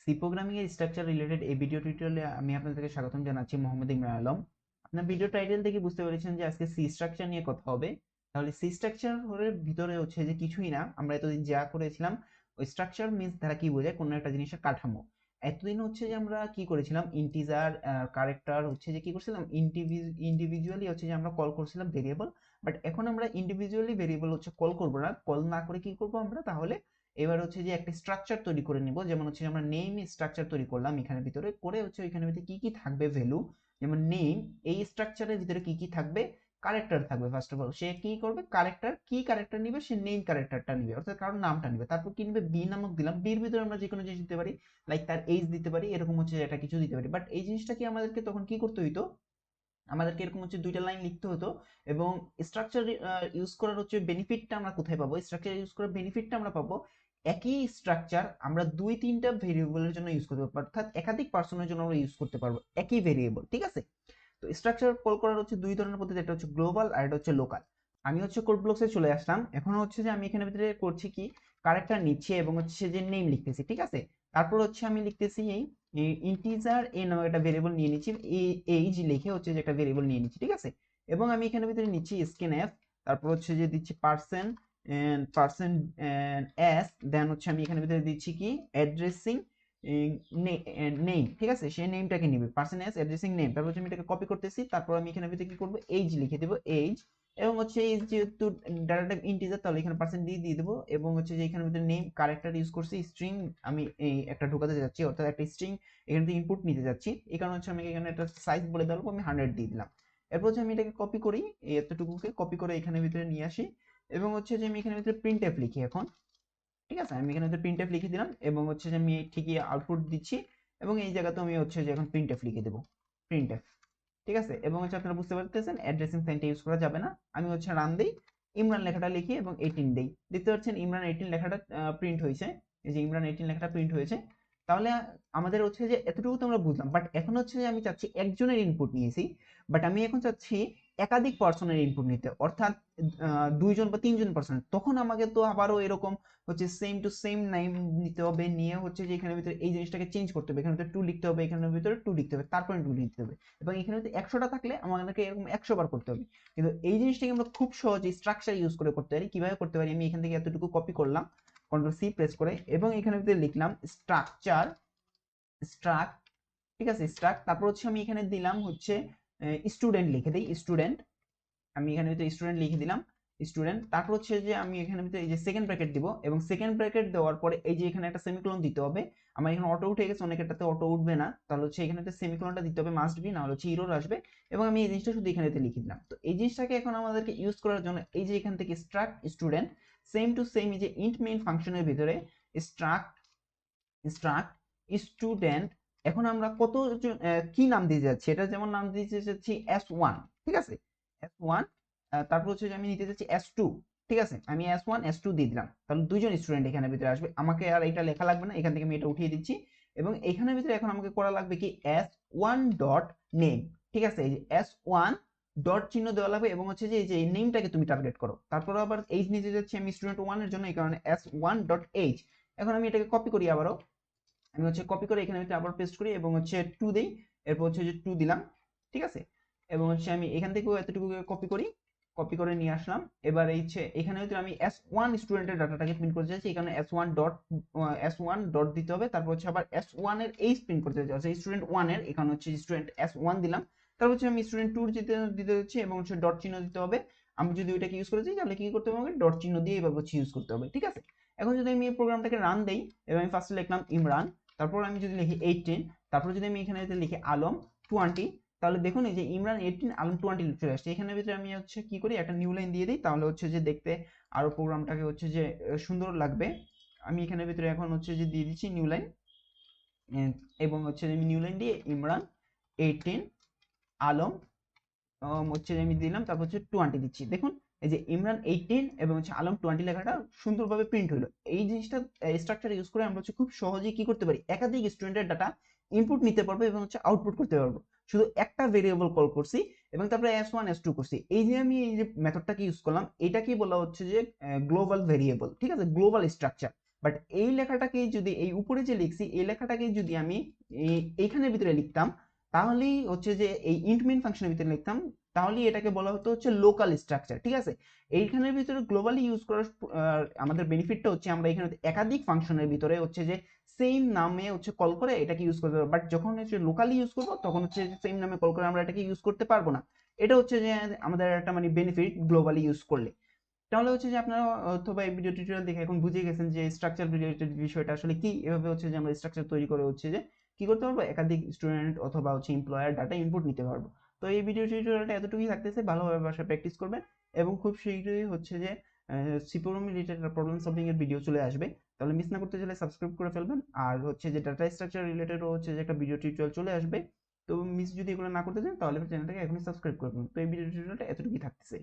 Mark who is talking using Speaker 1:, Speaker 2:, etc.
Speaker 1: C programming এর structure related এই video টিউটোরিয়ালে আমি আপনাদেরকে স্বাগতম জানাচ্ছি মোহাম্মদ ইমরান আলম। আপনার ভিডিও টাইটেল থেকে বুঝতে পেরেছেন যে আজকে সি স্ট্রাকচার নিয়ে কথা হবে। তাহলে সি স্ট্রাকচারের ভিতরে হচ্ছে যে কিছুই না, আমরা এতদিন যা করেছিলাম ওই স্ট্রাকচার মিন্স দ্বারা কি বোঝায়, কোনো একটা জিনিসের কাঠামো। এতদিন হচ্ছে যে আমরা কি করেছিলাম, ইন্টিজার ক্যারেক্টার হচ্ছে যে কি করছিলাম, ইন্ডিভিজুয়ালি হচ্ছে যে আমরা কল করছিলাম ভেরিয়েবল। বাট এখন আমরা ইন্ডিভিজুয়ালি ভেরিয়েবল হচ্ছে কল করবো না, কল না করে কি করবো আমরা তাহলে এবার হচ্ছে যে একটা স্ট্রাকচার তৈরি করে নিব। যেমন হচ্ছে আমরা নেম স্ট্রাকচার তৈরি করলাম এখানে ভিতরে করে হচ্ছে ওইখানে ভিতরে কি কি থাকবে ভ্যালু, যেমন নেম, এই স্ট্রাকচারের ভিতরে কি কি থাকবে, কারেক্টার থাকবে। ফার্স্ট অফ অল সে কি করবে, কারেক্টার কি কারেক্টার নিবে, সে নেম কারেক্টারটা নিবে, অর্থাৎ কারোর নামটা নিবে। তারপর কি নিবে, বি নামক দিলাম, বির ভিতরে আমরা যে কোনো জিনিস দিতে পারি, লাইক তার এইজ দিতে পারি, এরকম হচ্ছে একটা কিছু দিতে পারি। বাট এই জিনিসটা কি আমাদেরকে তখন কি করতে হইতো, আমাদেরকে এরকম হচ্ছে দুইটা লাইন লিখতে হতো। এবং স্ট্রাকচার ইউজ করার হচ্ছে বেনিফিটটা আমরা কোথায় পাবো, স্ট্রাকচার ইউজ করার বেনিফিটটা আমরা পাবো একই স্ট্রাকচার আমরা দুই তিনটা ভেরিয়েবলের জন্য ইউজ করতে পারবো, অর্থাৎ একাধিক পার্সনের জন্য আমরা ইউজ করতে পারবো একই ভেরিয়েবল। ঠিক আছে, তো স্ট্রাকচার কল করার হচ্ছে দুই ধরনের পদ্ধতি, একটা হচ্ছে গ্লোবাল আর একটা হচ্ছে লোকাল। আমি হচ্ছে কোড ব্লকসে চলে আসলাম। এখন হচ্ছে যে আমি এখানে ভিতরে করছি কি, ক্যারেক্টার নিচ্ছি এবং হচ্ছে যে নেম লিখতেছি। ঠিক আছে, তারপর হচ্ছে আমি লিখতেছি এই ইন্টিজার এ নামক একটা ভেরিয়েবল নিয়ে নিচ্ছি, এইজ লিখে হচ্ছে যে একটা ভেরিয়েবল নিয়ে নিচ্ছি। ঠিক আছে, এবং আমি এখানে ভিতরে নিচ্ছি স্ক্যানএফ, তারপর হচ্ছে যে দিচ্ছি পার্সেন্ট পার্সেন্ট এস, দেন হচ্ছে আমি এখানে ভিতরে দিচ্ছি কি অ্যাড্রেসিং নেম। ঠিক আছে, সেই নেমটাকে নিবে পার্সোনাস অ্যাড্রেসিং নেম। তারপর আমি এটাকে কপি করতেছি, তারপর আমি এখানে ভিতরে কি করব, এইজ লিখে দেব, এইজ। এবং হচ্ছে এই যেহেতু ডাটা টাইপ ইন্টিজার, তাহলে এখানে পার্সেন্ট দিয়ে দেবো। এবং হচ্ছে যে এখানে ভিতরে নেম ক্যারেক্টার ইউজ করছি, স্ট্রিং আমি এই একটা ঢোকাতে যাচ্ছি, অর্থাৎ একটা স্ট্রিং এখান থেকে ইনপুট নিতে যাচ্ছি। এই কারণে হচ্ছে আমি এখানে একটা সাইজ বলে দেবো, আমি 100 দিয়ে দিলাম। এরপর হচ্ছে আমি এটাকে কপি করি, এই এতটুকুকে কপি করে এখানে ভিতরে নিয়ে আসি। এবং হচ্ছে যে আমি এখানে ভিতরে প্রিন্ট এফ লিখি এখন। ঠিক আছে, আমি এখানে প্রিন্টএফ লিখে দিলাম এবং হচ্ছে যে আমি ঠিকই আউটপুট দিচ্ছি। এবং এই জায়গাতে আমি হচ্ছে যে এখন প্রিন্টএফ লিখে দেবো, প্রিন্টএফ। ঠিক আছে, এবং হচ্ছে আপনারা বুঝতে পারতেছেন অ্যাড্রেসিং সাইনটা ইউজ করা যাবে না। আমি হচ্ছে রান দেই, ইমরান লেখাটা লিখি এবং 18 দেই। দেখতে পাচ্ছেন ইমরান 18 লেখাটা প্রিন্ট হয়েছে। এই যে ইমরান 18 লেখাটা প্রিন্ট হয়েছে। তাহলে আমাদের হচ্ছে যে এতটুকু তো আমরা বুঝলাম, বাট এখন হচ্ছে যে আমি চাচ্ছি একজনের ইনপুট নিয়েছি, বাট আমি এখন চাচ্ছি একাধিক পার্সনের ইনপুট নিতে, অর্থাৎ দুইজন বা তিনজন পার্সন। তখন আমাকে তো আবারও এরকম হচ্ছে সেম টু সেম নাম নিতে হবে, নিয়ে হচ্ছে যে এখানের ভিতরে এই জিনিসটাকে চেঞ্জ করতে হবে, এখানে ভিতরে টু লিখতে হবে, এখানের ভিতরে টু লিখতে হবে, তারপরে টু লিখতে হবে। এবং এখানে যদি 100টা থাকলে আমাদেরকে এরকম 100 বার করতে হবে। কিন্তু এই জিনিসটাকে আমরা খুব সহজে স্ট্রাকচার ইউজ করে করতে পারি। কিভাবে করতে পারি, আমি এখান থেকে এতটুকু কপি করলাম কন্ট্রোল সি প্রেস করে, এবং এখানে ভিতরে লিখলাম স্ট্রাকচার স্ট্রাক। ঠিক আছে, স্ট্রাক। তারপর হচ্ছে আমি এখানে দিলাম হচ্ছে স্টুডেন্ট লিখে দিই, স্টুডেন্ট। আমি এখানে ভিতরে স্টুডেন্ট লিখে দিলাম, স্টুডেন্ট। তারপর হচ্ছে যে আমি এখানে ভিতরে এই যে সেকেন্ড ব্র্যাকেট দিব, এবং সেকেন্ড ব্র্যাকেট দেওয়ার পরে এই যে এখানে একটা সেমিকোলন দিতে হবে। আমার এখানে অটো উঠে গেছে, অনেকেরটাতে অটো উঠবে না, তাহলে হচ্ছে এখানে একটা সেমিকোলনটা দিতে হবে মাস্ট বি, না হলে হচ্ছে এরর আসবে। এবং আমি এই জিনিসটা শুধু এখানে লিখে দিলাম। তো এই জিনিসটাকে এখন আমাদেরকে ইউজ করার জন্য এই যে এখান থেকে struct student, same to same এই যে ইন্ট মেইন ফাংশনের ভিতরে স্ট্রাক্ট স্ট্রাক্ট স্টুডেন্ট। এখন আমরা কত কি নাম দিয়ে যাচ্ছি, এটা যেমন নাম দিতে যাচ্ছি S1। ঠিক আছে, S1। তারপর হচ্ছে যে আমি নিতে যাচ্ছি S2। ঠিক আছে, আমি S1 S2 দিয়ে দিলাম, তাহলে দুইজন স্টুডেন্ট এখানে ভিতরে আসবে। আমাকে আর এটা লেখা লাগবে না, এখান থেকে আমি এটা উঠিয়ে দিচ্ছি। এবং এখানের ভিতরে এখন আমাকে করা লাগবে কি S1 ডট নেম। ঠিক আছে, এই যে S1 ডট চিহ্ন দেওয়া লাগবে, এবং হচ্ছে যে এই যে নেমটাকে তুমি টার্গেট করো। তারপর আবার এইজ নিতে যাচ্ছি আমি স্টুডেন্ট 1 এর জন্য, এই কারণে S1 ডট এইজ। এখন আমি এটাকে কপি করি আবারও, আমি হচ্ছে কপি করে এখানে আবার পেস্ট করি এবং হচ্ছে 2 দেই। এরপর হচ্ছে যে 2 দিলাম। ঠিক আছে, এবং হচ্ছে আমি এখান থেকেও এতটুকু কপি করি, কপি করে নিয়ে আসলাম। এবার এই হচ্ছে এখানে হচ্ছে আমি S1 স্টুডেন্টের ডাটাটাকে প্রিন্ট করতে চাইছি, এখানে S1 ডট দিতে হবে। তারপর হচ্ছে আবার S1 এর এইচ প্রিন্ট করতে চাইছি, অর্থাৎ স্টুডেন্ট 1 এর, এখানে হচ্ছে স্টুডেন্ট S1 দিলাম। তারপর হচ্ছে আমি স্টুডেন্ট 2 দিতে দিতে যাচ্ছি এবং হচ্ছে ডট চিহ্ন দিতে হবে। আমি যদি ওইটাকে ইউজ করতে চাই তাহলে কি করতে হবে, ডট চিহ্ন দিয়ে এভাবে হচ্ছে ইউজ করতে হবে। ঠিক আছে, এখন যদি আমি এই প্রোগ্রামটাকে রান দেই, এবং আমি ফার্স্টে লিখলাম ইমরান, তারপর আমি যদি লিখি 18, তারপর যদি আমি এখানে লিখি আলম 20, তাহলে দেখুন এই যে ইমরান 18 আলম 20 চলে আসছে। এখানে ভিতরে আমি হচ্ছে কি করি, একটা নিউ লাইন দিয়ে দিই, তাহলে হচ্ছে যে দেখতে আরো প্রোগ্রামটাকে হচ্ছে যে সুন্দর লাগবে। আমি এখানে ভিতরে এখন হচ্ছে যে দিয়ে দিচ্ছি নিউ লাইন, এবং হচ্ছে আমি নিউ লাইন দিয়ে ইমরান 18 আলম হচ্ছে আমি দিলাম, তারপর হচ্ছে 20 দিচ্ছি। দেখুন এই যে ইমরান 18 এবং হচ্ছে আলম 20 লেখাটা সুন্দরভাবে প্রিন্ট হলো। এই জিনিসটা স্ট্রাকচার ইউজ করে আমরা হচ্ছে খুব সহজেই কি করতে পারি, একাধিক স্টুডেন্টের ডাটা ইনপুট নিতে পারবো এবং হচ্ছে আউটপুট করতে পারবো। শুধু একটা ভেরিয়েবল কল করছি এবং তারপরে S1 S2 করছি। এই যে আমি এই যে মেথডটাকে ইউজ করলাম, এটাকেই বলা হচ্ছে যে গ্লোবাল ভেরিয়েবল। ঠিক আছে, গ্লোবাল স্ট্রাকচার। বাট এই লেখাটাকে যদি এই উপরে যে লিখছি এই লেখাটাকে যদি আমি এইখানের ভিতরে লিখতাম, তাহলেই হচ্ছে যে এই ইন্ট মেইন ফাংশনের ভিতরে লিখতাম, তাহলেই এটাকে বলা হতো হচ্ছে লোকাল স্ট্রাকচার। ঠিক আছে, এইখানের ভিতরে গ্লোবালি ইউজ করার আমাদের বেনিফিটটা হচ্ছে আমরা এখানে একাধিক ফাংশনের ভিতরে হচ্ছে যে সেম নামে হচ্ছে কল করে এটাকে ইউজ করতে পারবো। বাট যখন হচ্ছে লোকালি ইউজ করবো তখন হচ্ছে সেম নামে কল করে আমরা এটাকে ইউজ করতে পারবো না। এটা হচ্ছে যে আমাদের একটা মানে বেনিফিট গ্লোবালি ইউজ করলে। তাহলে হচ্ছে যে আপনারা অথবা এই ভিডিও টিউটোরিয়াল দেখে এখন বুঝে গেছেন যে স্ট্রাকচার রিলেটেড বিষয়টা আসলে কি। এভাবে হচ্ছে যে আমরা স্ট্রাকচার তৈরি করে হচ্ছে যে কি করতে পারবো, একাধিক স্টুডেন্ট অথবা হচ্ছে এমপ্লয়ার ডাটা ইনপুট নিতে পারবো। তো এই ভিডিও টিউটোরিয়ালটা এতটুকুই থাকতেছে, ভালোভাবে বাসায় প্র্যাকটিস করবেন এবং খুব শীঘ্রই হচ্ছে যে C programming related problem solving এর ভিডিও চলে আসবে। তাহলে মিস না করতে চাইলে সাবস্ক্রাইব করে ফেলবেন। আর হচ্ছে যে ডাটা স্ট্রাকচার রিলেটেডও হচ্ছে যে একটা ভিডিও টিউটোরিয়াল চলে আসবে। তো মিস যদি এগুলো না করতে চান তাহলে চ্যানেলটাকে এখনই সাবস্ক্রাইব করে ফেলুন। তো এই ভিডিও টিউটোরিয়ালটা এতটুকুই থাকতেছে।